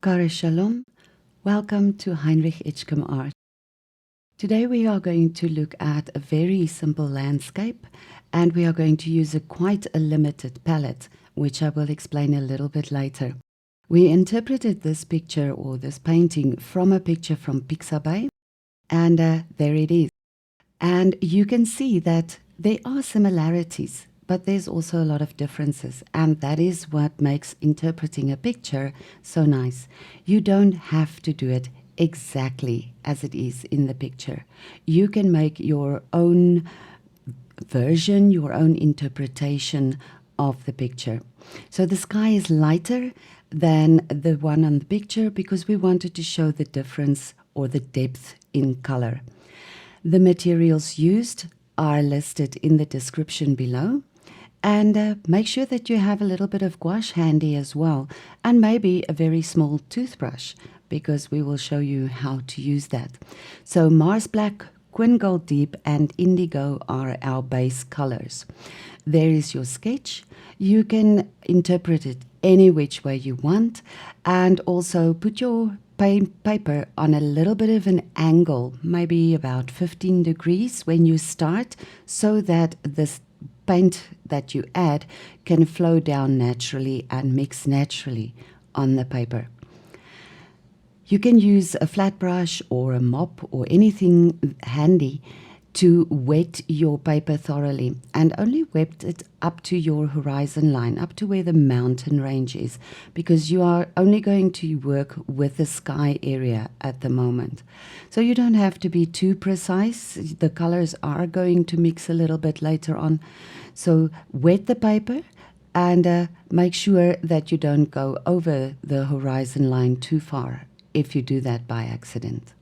Kare Shalom, welcome to Heinrich Edgecome Art. Today we are going to look at a very simple landscape, and we are going to use quite a limited palette, which I will explain a little bit later. We interpreted this picture or this painting from a picture from Pixabay, and there it is. And you can see that there are similarities, but there's also a lot of differences, and that is what makes interpreting a picture so nice. You don't have to do it exactly as it is in the picture. You can make your own version, your own interpretation of the picture. So the sky is lighter than the one on the picture because we wanted to show the difference or the depth in color. The materials used are listed in the description below. And make sure that you have a little bit of gouache handy as well, and maybe a very small toothbrush, because we will show you how to use that. So Mars Black, Quin Gold Deep, and Indigo are our base colors. There is your sketch. You can interpret it any which way you want, and also put your paper on a little bit of an angle, maybe about 15 degrees when you start, so that this paint that you add can flow down naturally and mix naturally on the paper. You can use a flat brush or a mop or anything handy to wet your paper thoroughly, and only wet it up to your horizon line, up to where the mountain range is, because you are only going to work with the sky area at the moment. So you don't have to be too precise. The colors are going to mix a little bit later on. So wet the paper and make sure that you don't go over the horizon line too far if you do that by accident.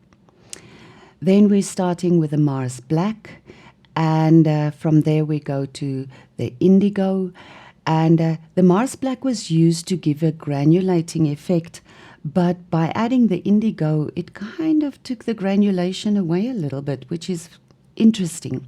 Then we're starting with the Mars Black, and from there we go to the Indigo. And the Mars Black was used to give a granulating effect, but by adding the Indigo, it kind of took the granulation away a little bit, which is interesting.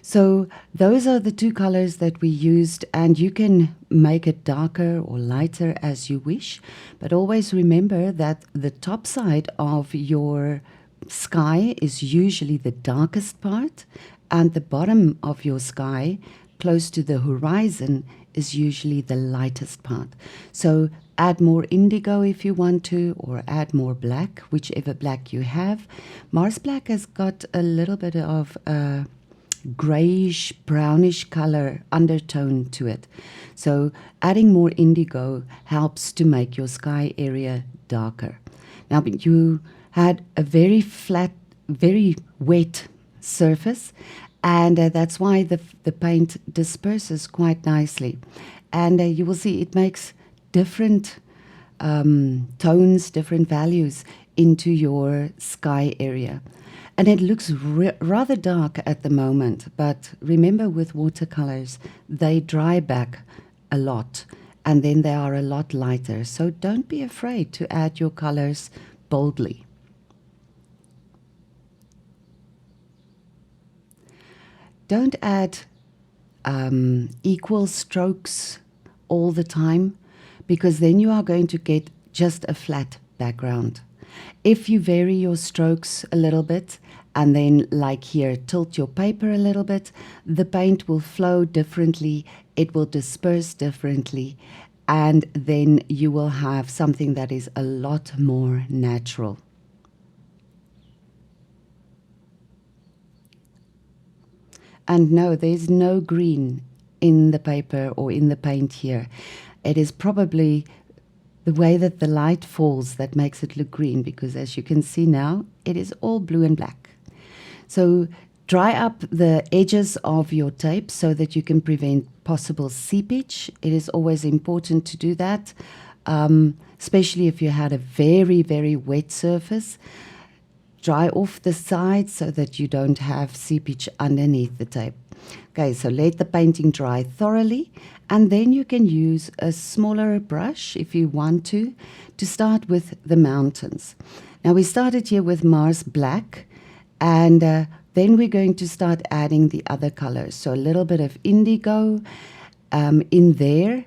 So those are the two colors that we used, and you can make it darker or lighter as you wish, but always remember that the top side of your sky is usually the darkest part, and the bottom of your sky, close to the horizon, is usually the lightest part. So add more indigo if you want to, or add more black, whichever black you have. Mars Black has got a little bit of grayish, brownish color undertone to it. So adding more indigo helps to make your sky area darker. Now, you had a very flat, very wet surface, and that's why the paint disperses quite nicely. And you will see it makes different tones, different values into your sky area. And it looks rather dark at the moment, but remember with watercolors, they dry back a lot, and then they are a lot lighter. So don't be afraid to add your colors boldly. Don't add equal strokes all the time, because then you are going to get just a flat background. If you vary your strokes a little bit, and then like here, tilt your paper a little bit, the paint will flow differently, it will disperse differently, and then you will have something that is a lot more natural. And no, there's no green in the paper or in the paint here. It is probably the way that the light falls that makes it look green, because as you can see now, it is all blue and black. So dry up the edges of your tape so that you can prevent possible seepage. It is always important to do that, especially if you had a very, very wet surface. Dry off the sides so that you don't have seepage underneath the tape. Okay, so let the painting dry thoroughly, and then you can use a smaller brush if you want to start with the mountains. Now we started here with Mars Black, and then we're going to start adding the other colors. So a little bit of indigo in there,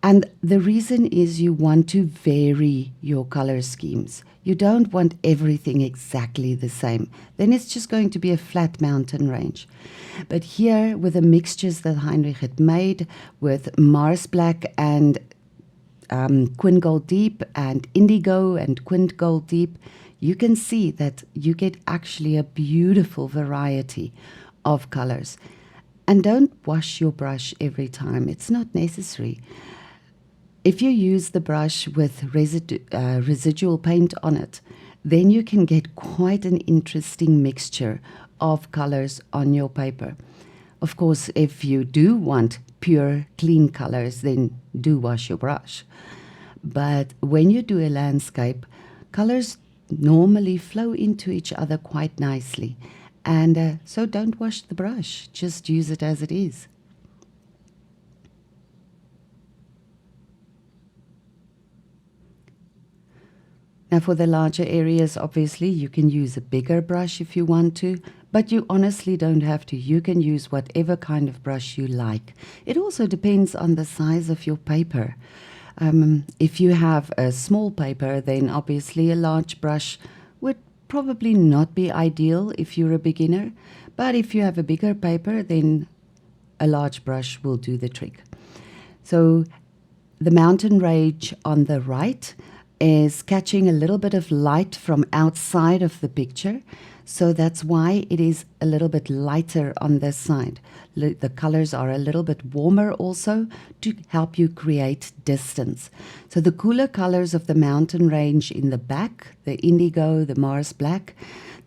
And the reason is you want to vary your color schemes. You don't want everything exactly the same. Then it's just going to be a flat mountain range. But here, with the mixtures that Heinrich had made with Mars Black and Quin Gold Deep and Indigo and Quin Gold Deep, you can see that you get actually a beautiful variety of colors. And don't wash your brush every time. It's not necessary. If you use the brush with residual paint on it, then you can get quite an interesting mixture of colors on your paper. Of course, if you do want pure, clean colors, then do wash your brush. But when you do a landscape, colors normally flow into each other quite nicely. And so don't wash the brush, just use it as it is. Now for the larger areas, obviously, you can use a bigger brush if you want to, but you honestly don't have to. You can use whatever kind of brush you like. It also depends on the size of your paper. If you have a small paper, then obviously a large brush would probably not be ideal if you're a beginner, but if you have a bigger paper, then a large brush will do the trick. So the mountain range on the right is catching a little bit of light from outside of the picture. So that's why it is a little bit lighter on this side. The colors are a little bit warmer also to help you create distance. So the cooler colors of the mountain range in the back, the indigo, the Mars black,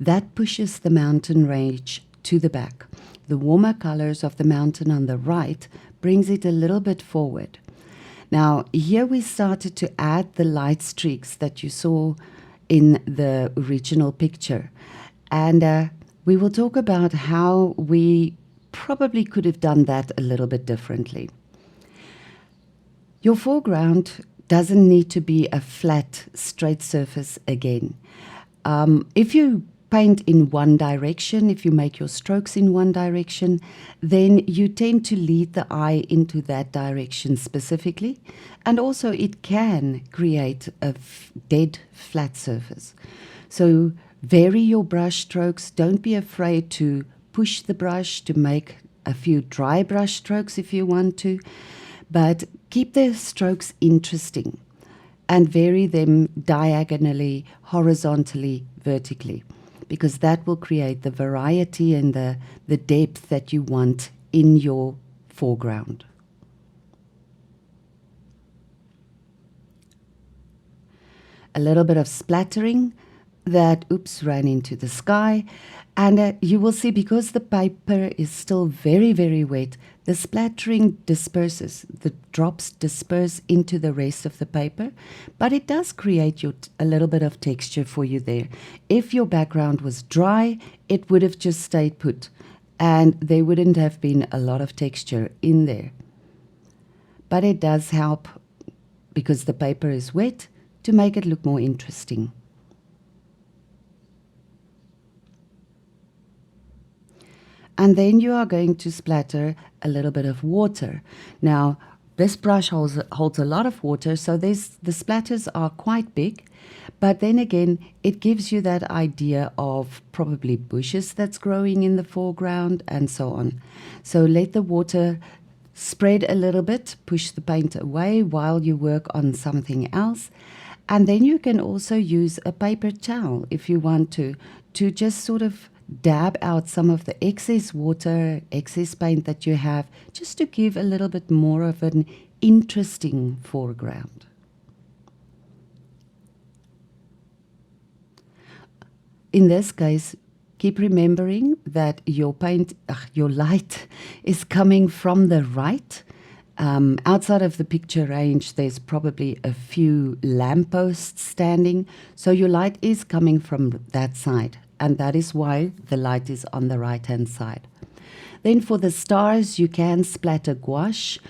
that pushes the mountain range to the back. The warmer colors of the mountain on the right brings it a little bit forward. Now, here we started to add the light streaks that you saw in the original picture. And we will talk about how we probably could have done that a little bit differently. Your foreground doesn't need to be a flat, straight surface again. If you paint in one direction, if you make your strokes in one direction, then you tend to lead the eye into that direction specifically. And also it can create a dead flat surface. So vary your brush strokes. Don't be afraid to push the brush to make a few dry brush strokes if you want to, but keep the strokes interesting and vary them diagonally, horizontally, vertically, because that will create the variety and the depth that you want in your foreground. A little bit of splattering that, ran into the sky. And you will see, because the paper is still very, very wet, the splattering disperses. The drops disperse into the rest of the paper, but it does create a little bit of texture for you there. If your background was dry, it would have just stayed put, and there wouldn't have been a lot of texture in there. But it does help, because the paper is wet, to make it look more interesting. And then you are going to splatter a little bit of water. Now, this brush holds a lot of water, so the splatters are quite big. But then again, it gives you that idea of probably bushes that's growing in the foreground and so on. So let the water spread a little bit, push the paint away while you work on something else. And then you can also use a paper towel if you want to just sort of dab out some of the excess water, excess paint that you have, just to give a little bit more of an interesting foreground. In this case, keep remembering that your light is coming from the right. Outside of the picture range, there's probably a few lampposts standing, so your light is coming from that side. And that is why the light is on the right-hand side. Then for the stars, you can splatter gouache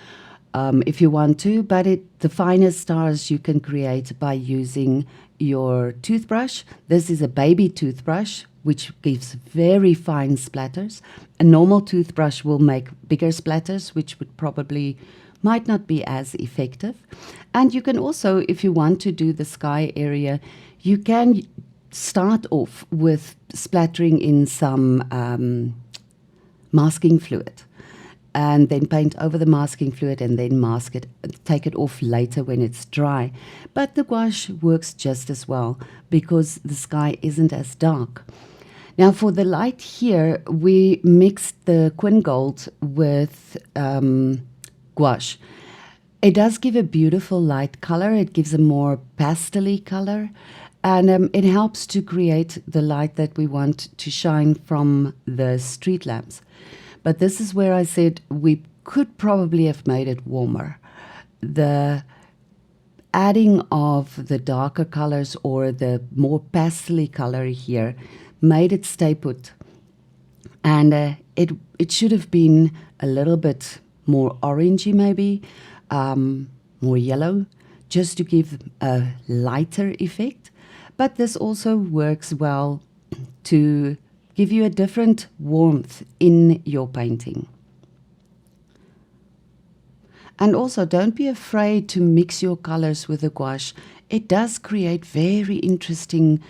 if you want to, but the finest stars you can create by using your toothbrush. This is a baby toothbrush, which gives very fine splatters. A normal toothbrush will make bigger splatters, which would probably might not be as effective. And you can also, if you want to do the sky area, you can start off with splattering in some masking fluid, and then paint over the masking fluid and then mask it, take it off later when it's dry. But the gouache works just as well because the sky isn't as dark. Now for the light here, we mixed the Quin gold with gouache. It does give a beautiful light color. It gives a more pastel-y color, and it helps to create the light that we want to shine from the street lamps. But this is where I said we could probably have made it warmer. The adding of the darker colors or the more pastel-y color here made it stay put. And it should have been a little bit more orangey maybe, more yellow, just to give a lighter effect. But this also works well to give you a different warmth in your painting. And also, don't be afraid to mix your colors with the gouache. It does create very interesting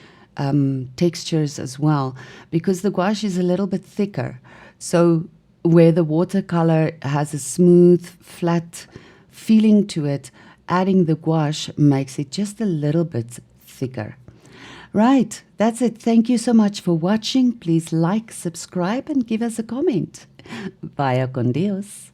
textures as well, because the gouache is a little bit thicker. So where the watercolor has a smooth, flat feeling to it, adding the gouache makes it just a little bit thicker. Right, that's it. Thank you so much for watching. Please like, subscribe, and give us a comment. Vaya con Dios.